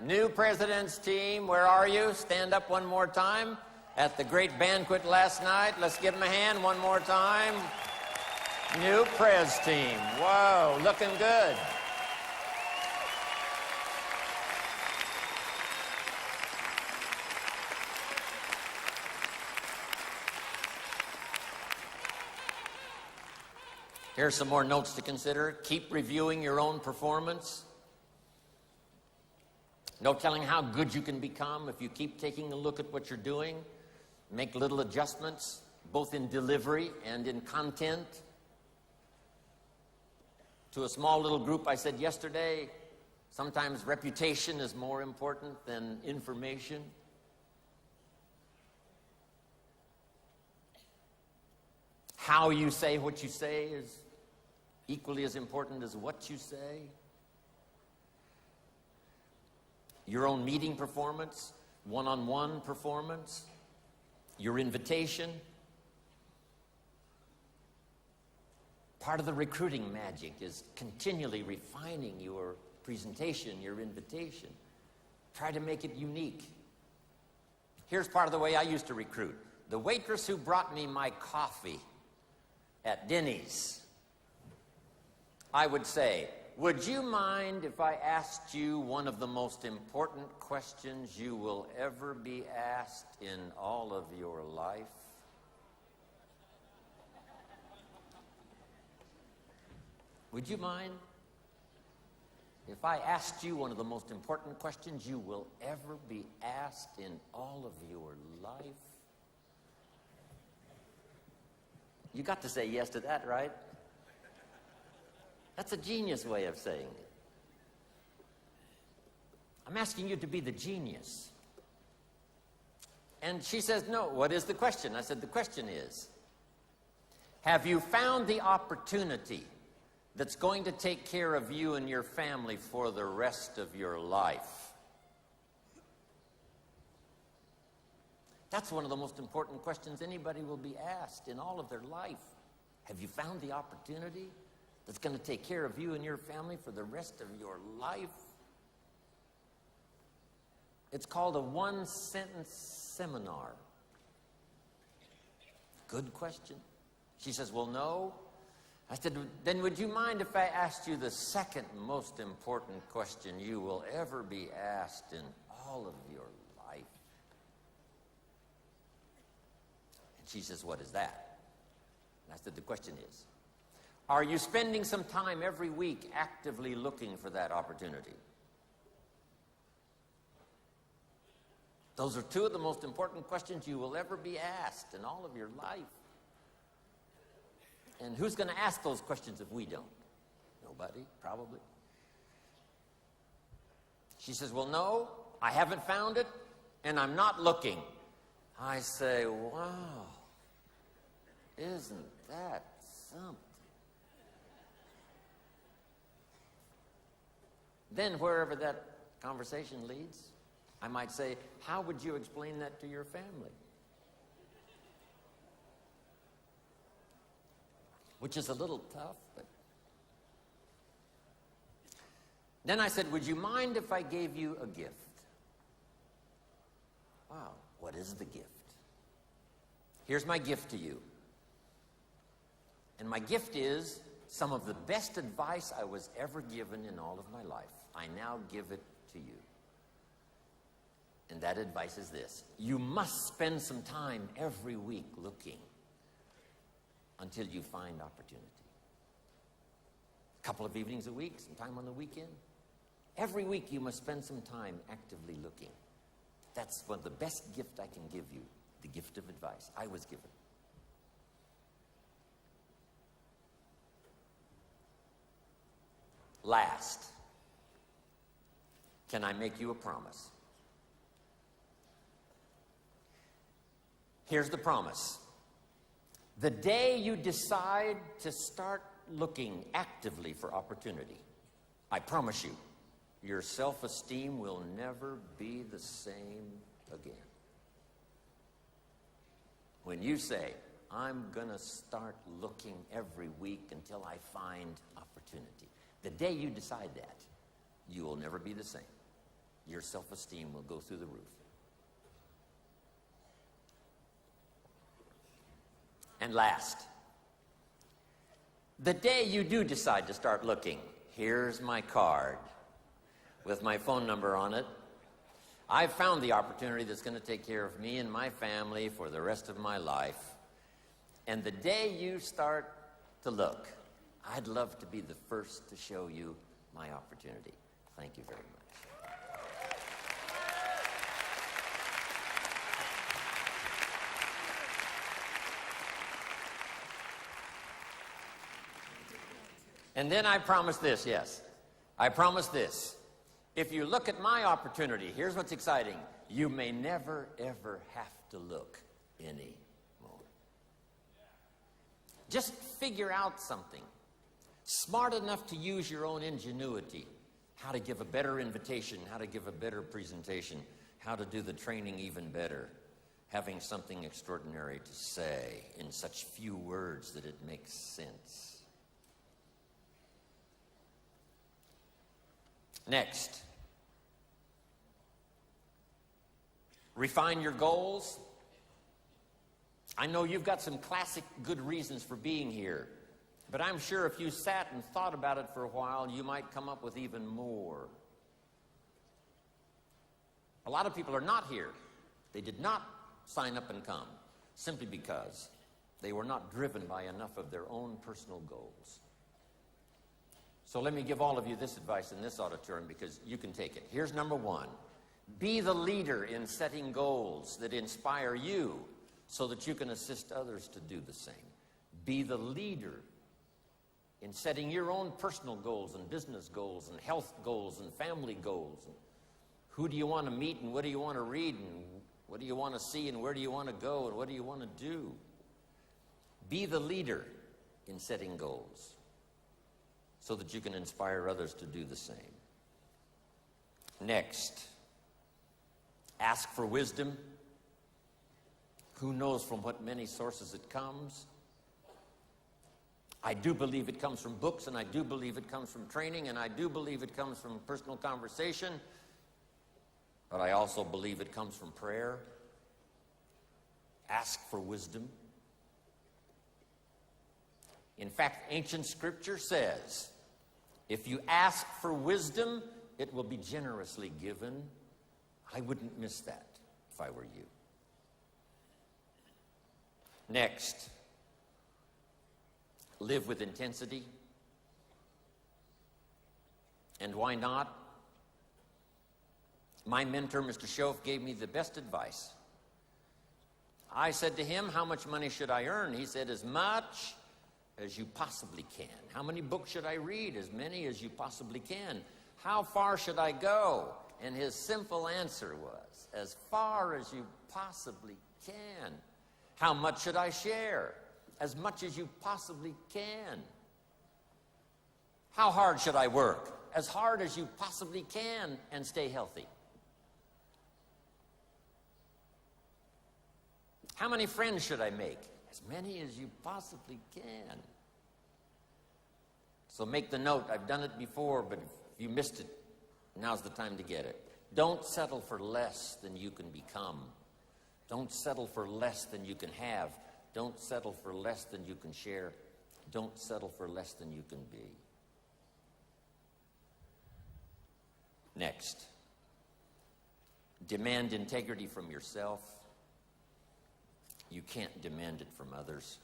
New president's team, where are you? Stand up one more time. At the great banquet last night, let's give them a hand one more time. New pres team. Whoa, looking good. Here's some more notes to consider. Keep reviewing your own performance. No telling how good you can become if you keep taking a look at what you're doing. Make little adjustments, both in delivery and in content. To a small little group I said yesterday, sometimes reputation is more important than information. How you say what you say is equally as important as what you say. Your own meeting performance, one-on-one performance, your invitation. Part of the recruiting magic is continually refining your presentation, your invitation. Try to make it unique. Here's part of the way I used to recruit. The waitress who brought me my coffee at Denny's, I would say, would you mind if I asked you one of the most important questions you will ever be asked in all of your life? Would you mind if I asked you one of the most important questions you will ever be asked in all of your life? You got to say yes to that, right? That's a genius way of saying it. I'm asking you to be the genius. And she says, no, what is the question? I said, the question is, have you found the opportunity that's going to take care of you and your family for the rest of your life? That's one of the most important questions anybody will be asked in all of their life. Have you found the opportunity that's going to take care of you and your family for the rest of your life? It's called a one-sentence seminar. Good question. She says, well, no. I said, then would you mind if I asked you the second most important question you will ever be asked in all of your life? And she says, what is that? And I said, the question is, are you spending some time every week actively looking for that opportunity? Those are two of the most important questions you will ever be asked in all of your life. And who's going to ask those questions if we don't? Nobody, probably. She says, well, no, I haven't found it, and I'm not looking. I say, wow, isn't that something? Then wherever that conversation leads, I might say, how would you explain that to your family? Which is a little tough, but... Then I said, would you mind if I gave you a gift? Wow, what is the gift? Here's my gift to you. And my gift is some of the best advice I was ever given in all of my life. I now give it to you. And that advice is this. You must spend some time every week looking until you find opportunity. A couple of evenings a week, some time on the weekend. Every week you must spend some time actively looking. That's one of the best gifts I can give you, the gift of advice I was given. Last, can I make you a promise? Here's the promise. The day you decide to start looking actively for opportunity, I promise you, your self-esteem will never be the same again. When you say, I'm going to start looking every week until I find opportunity, the day you decide that, you will never be the same. your self-esteem will go through the roof. And last, the day you do decide to start looking, here's my card with my phone number on it. I've found the opportunity that's going to take care of me and my family for the rest of my life. And the day you start to look, I'd love to be the first to show you my opportunity. Thank you very much. And then I promise this, yes. I promise this. If you look at my opportunity, here's what's exciting. You may never, ever have to look anymore. Just figure out something. Smart enough to use your own ingenuity. How to give a better invitation, how to give a better presentation, how to do the training even better. Having something extraordinary to say in such few words that it makes sense. Next, refine your goals. I know you've got some classic good reasons for being here, but I'm sure if you sat and thought about it for a while, you might come up with even more. A lot of people are not here. They did not sign up and come simply because they were not driven by enough of their own personal goals. So let me give all of you this advice in this auditorium because you can take it. Here's number one. Be the leader in setting goals that inspire you so that you can assist others to do the same. Be the leader in setting your own personal goals and business goals and health goals and family goals. And who do you want to meet and what do you want to read and what do you want to see and where do you want to go and what do you want to do? Be the leader in setting goals so that you can inspire others to do the same. Next, ask for wisdom. Who knows from what many sources it comes? I do believe it comes from books, and I do believe it comes from training, and I do believe it comes from personal conversation, but I also believe it comes from prayer. Ask for wisdom. In fact, ancient scripture says, if you ask for wisdom, it will be generously given. I wouldn't miss that if I were you. Next, live with intensity. And why not? My mentor, Mr. Schoaf, gave me the best advice. I said to him, how much money should I earn? He said, as much as you possibly can. How many books should I read? As many as you possibly can. How far should I go? And his simple answer was, as far as you possibly can. How much should I share? As much as you possibly can. How hard should I work? As hard as you possibly can and stay healthy. How many friends should I make? As many as you possibly can. So make the note. I've done it before, but if you missed it, now's the time to get it. Don't settle for less than you can become. Don't settle for less than you can have. Don't settle for less than you can share. Don't settle for less than you can be. Next, demand integrity from yourself. You can't demand it from others.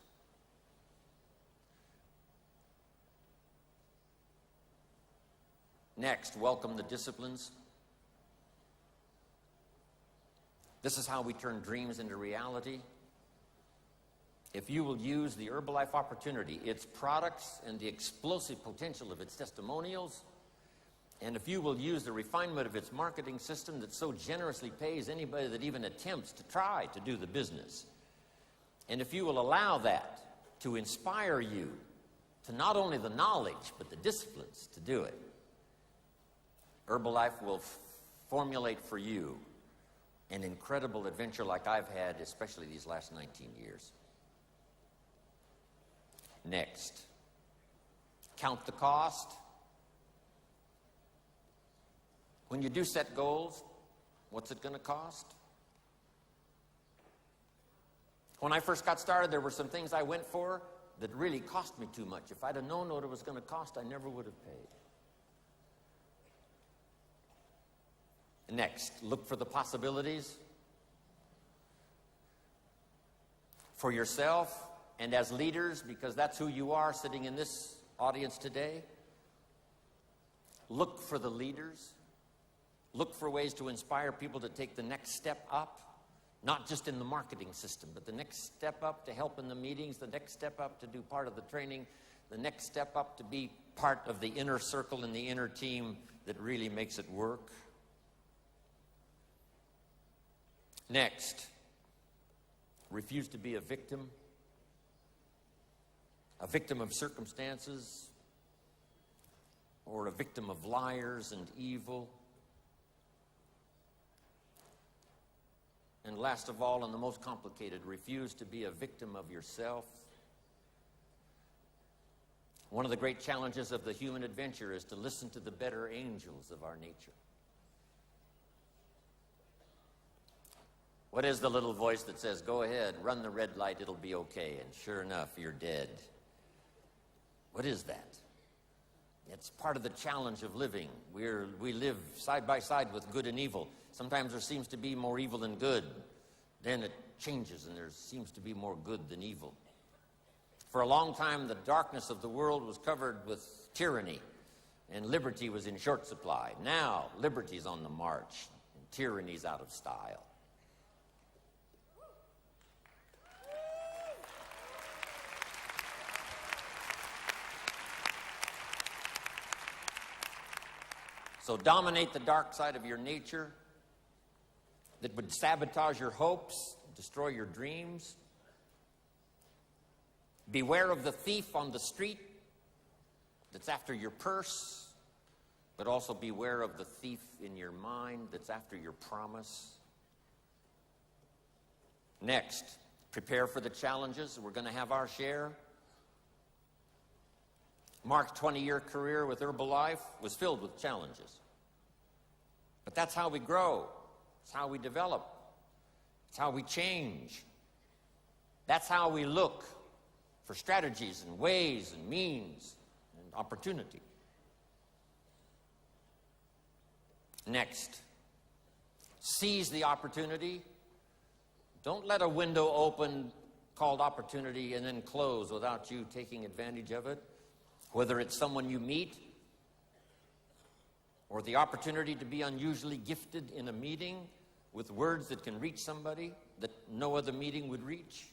Next, welcome the disciplines. This is how we turn dreams into reality. If you will use the Herbalife opportunity, its products, and the explosive potential of its testimonials, and if you will use the refinement of its marketing system that so generously pays anybody that even attempts to try to do the business, and if you will allow that to inspire you to not only the knowledge, but the disciplines to do it, Herbalife will formulate for you an incredible adventure like I've had, especially these last 19 years. Next, count the cost. When you do set goals, what's it going to cost? When I first got started, there were some things I went for that really cost me too much. If I'd have known what it was going to cost, I never would have paid. Next, look for the possibilities for yourself and as leaders, because that's who you are sitting in this audience today. Look for the leaders. Look for ways to inspire people to take the next step up, not just in the marketing system, but the next step up to help in the meetings, the next step up to do part of the training, the next step up to be part of the inner circle and the inner team that really makes it work. Next, refuse to be a victim of circumstances, or a victim of liars and evil. And last of all, and the most complicated, refuse to be a victim of yourself. One of the great challenges of the human adventure is to listen to the better angels of our nature. What is the little voice that says, go ahead, run the red light, it'll be okay, and sure enough, you're dead? What is that? It's part of the challenge of living. We live side by side with good and evil. Sometimes there seems to be more evil than good. Then it changes and there seems to be more good than evil. For a long time, the darkness of the world was covered with tyranny, and liberty was in short supply. Now, liberty's on the march, and tyranny's out of style. So dominate the dark side of your nature that would sabotage your hopes, destroy your dreams. Beware of the thief on the street that's after your purse, but also beware of the thief in your mind that's after your promise. Next, prepare for the challenges. We're going to have our share. Mark's 20-year career with Herbalife was filled with challenges. But that's how we grow. It's how we develop. It's how we change. That's how we look for strategies and ways and means and opportunity. Next, seize the opportunity. Don't let a window open called opportunity and then close without you taking advantage of it. Whether it's someone you meet, or the opportunity to be unusually gifted in a meeting with words that can reach somebody that no other meeting would reach.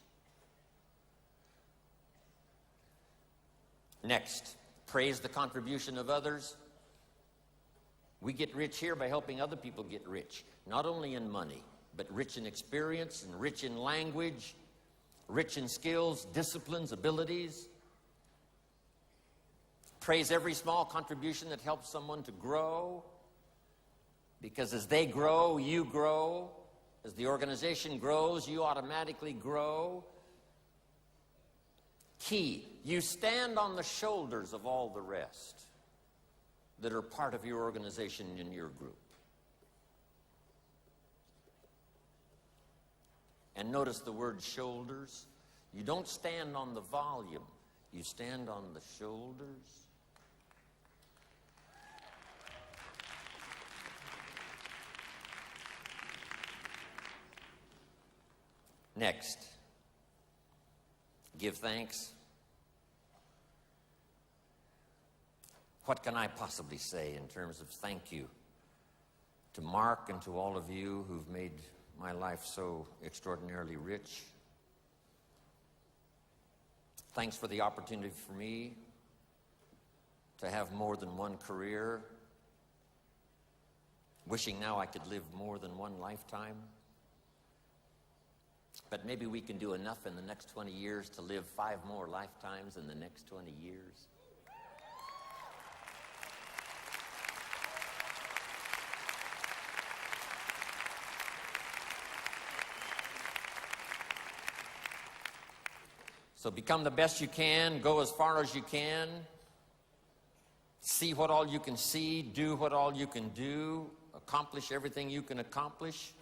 Next, praise the contribution of others. We get rich here by helping other people get rich, not only in money, but rich in experience and rich in language, rich in skills, disciplines, abilities. Praise every small contribution that helps someone to grow, because as they grow, you grow. As the organization grows, you automatically grow. Key, you stand on the shoulders of all the rest that are part of your organization and your group. And notice the word shoulders. You don't stand on the volume, you stand on the shoulders. Next, give thanks. What can I possibly say in terms of thank you to Mark and to all of you who've made my life so extraordinarily rich? Thanks for the opportunity for me to have more than one career. Wishing now I could live more than one lifetime. But maybe we can do enough in the next 20 years to live 5 more lifetimes in the next 20 years. So become the best you can, go as far as you can, see what all you can see, do what all you can do, accomplish everything you can accomplish,